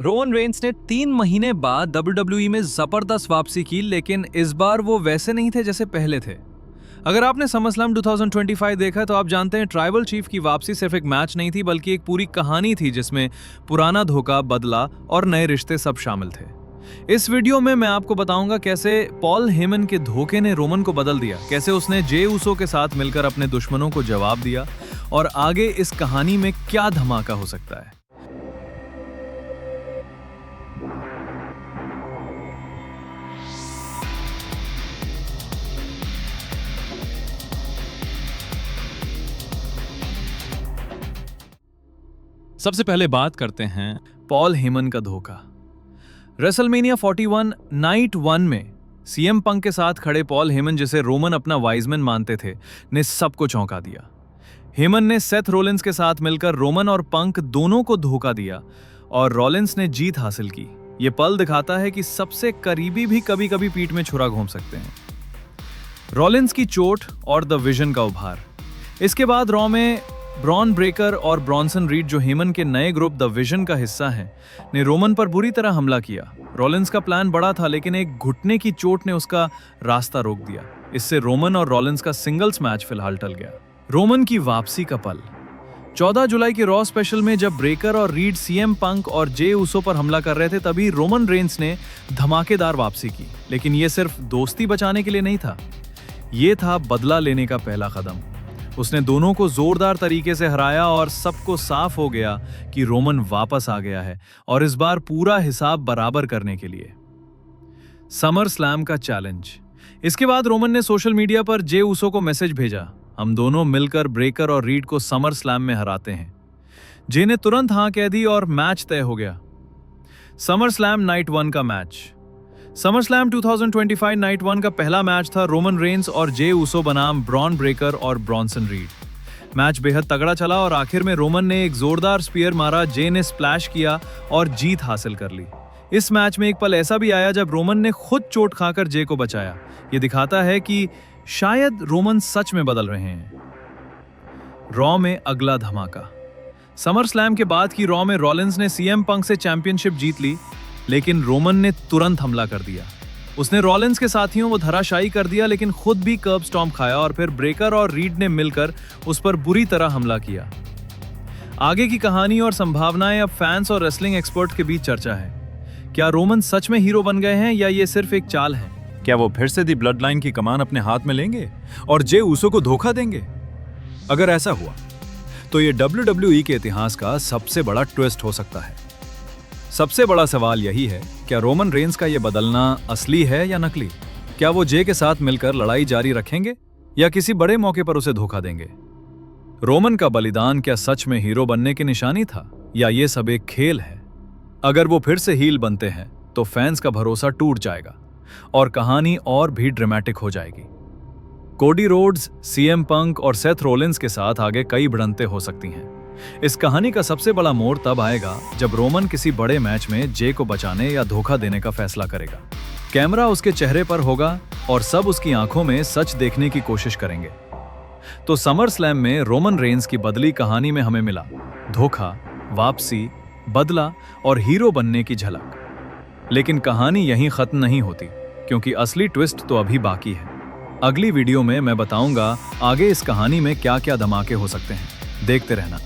Roman Reigns ने 3 महीने बाद WWE में जबरदस्त वापसी की, लेकिन इस बार वो वैसे नहीं थे जैसे पहले थे। अगर आपने SummerSlam 2025 देखा तो आप जानते हैं ट्राइबल चीफ की वापसी सिर्फ एक मैच नहीं थी, बल्कि एक पूरी कहानी थी जिसमें पुराना धोखा, बदला और नए रिश्ते सब शामिल थे। इस वीडियो में मैं आपको बताऊंगा कैसे पॉल हेमन के धोखे ने रोमन को बदल दिया, कैसे उसने जे ऊसो के साथ मिलकर अपने दुश्मनों को जवाब दिया और आगे इस कहानी में क्या धमाका हो सकता है। सबसे पहले बात करते हैं पॉल हेमन का धोखा। रेसलमेनिया 41 नाइट 1 में सीएम पंक के साथ खड़े पॉल हेमन, जिसे रोमन अपना वाइजमैन मानते थे, ने सबको चौंका दिया। हेमन ने सेथ रोलिंस के साथ मिलकर रोमन और पंक दोनों को धोखा दिया और रोलिंस ने जीत हासिल की। यह पल दिखाता है कि सबसे करीबी भी कभी कभी पीठ में छुरा घोंप सकते हैं। रोलिंस की चोट और द विजन का उभार। इसके बाद रॉ में ब्रॉन ब्रेकर और ब्रॉन्सन रीड, जो हेमन के नए ग्रुप द विजन का हिस्सा हैं, ने रोमन पर बुरी तरह हमला किया। रोलिंस का प्लान बड़ा था, लेकिन एक घुटने की चोट ने उसका रास्ता रोक दिया। इससे रोमन और रोलिंस का सिंगल्स मैच फिलहाल टल गया। रोमन की वापसी का पल। 14 जुलाई के रॉ स्पेशल में जब ब्रेकर और रीड सीएम पंक और जे ऊसो पर हमला कर रहे थे, तभी रोमन रेंस ने धमाकेदार वापसी की। लेकिन यह सिर्फ दोस्ती बचाने के लिए नहीं था, यह था बदला लेने का पहला कदम। उसने दोनों को जोरदार तरीके से हराया और सबको साफ हो गया कि रोमन वापस आ गया है, और इस बार पूरा हिसाब बराबर करने के लिए। समर स्लैम का चैलेंज। इसके बाद रोमन ने सोशल मीडिया पर जे ऊसो को मैसेज भेजा, हम दोनों मिलकर ब्रेकर और रीड को समर स्लैम में हराते हैं। जे ने तुरंत हां कह दी और मैच तय हो गया। समर स्लैम नाइट 1 का मैच। समर स्लैम 2025 नाइट 1 का पहला मैच था रोमन रेंस और जे ऊसो बनाम ब्रॉन ब्रेकर और ब्रॉन्सन रीड। मैच बेहद तगड़ा चला और आखिर में रोमन ने एक जोरदार स्पीयर मारा, जे ने स्प्लैश किया और जीत हासिल कर ली। इस मैच में एक पल ऐसा भी आया जब रोमन ने खुद चोट खाकर जे को बचाया। यह दिखाता है कि शायद रोमन सच में बदल रहे हैं। रॉ में अगला धमाका। समर स्लैम के बाद की रॉ में रोलिंस ने सीएम पंक से चैंपियनशिप जीत ली, लेकिन रोमन ने तुरंत हमला कर दिया। उसने रोलिंस के साथियों को धराशायी कर दिया, लेकिन खुद भी कर्ब स्टॉम्प खाया और फिर ब्रेकर और रीड ने मिलकर उस पर बुरी तरह हमला किया। आगे की कहानी और संभावनाएं अब फैंस और रेसलिंग एक्सपर्ट के बीच चर्चा है। क्या रोमन सच में हीरो बन गए हैं या ये सिर्फ एक चाल है? क्या वो फिर से दी ब्लड लाइन की कमान अपने हाथ में लेंगे और जे ऊसो को धोखा देंगे? अगर ऐसा हुआ तो ये WWE के इतिहास का सबसे बड़ा ट्विस्ट हो सकता है। सबसे बड़ा सवाल यही है, क्या रोमन रेंस का ये बदलना असली है या नकली? क्या वो जे के साथ मिलकर लड़ाई जारी रखेंगे या किसी बड़े मौके पर उसे धोखा देंगे? रोमन का बलिदान क्या सच में हीरो बनने की निशानी था या ये सब एक खेल है? अगर वो फिर से हील बनते हैं तो फैंस का भरोसा टूट जाएगा और कहानी और भी ड्रामेटिक हो जाएगी। कोडी रोड्स, सीएम पंक और सेथ रोलिंस के साथ आगे कई भिड़ंतें हो सकती हैं। इस कहानी का सबसे बड़ा मोड़ तब आएगा जब रोमन किसी बड़े मैच में जे को बचाने या धोखा देने का फैसला करेगा। कैमरा उसके चेहरे पर होगा और सब उसकी आंखों में सच देखने की कोशिश करेंगे। तो समर स्लैम में रोमन रेंस की बदली कहानी में हमें मिला धोखा, वापसी, बदला और हीरो बनने की झलक। लेकिन कहानी यहीं खत्म नहीं होती, क्योंकि असली ट्विस्ट तो अभी बाकी है। अगली वीडियो में मैं बताऊंगा आगे इस कहानी में क्या क्या धमाके हो सकते हैं। देखते रहना।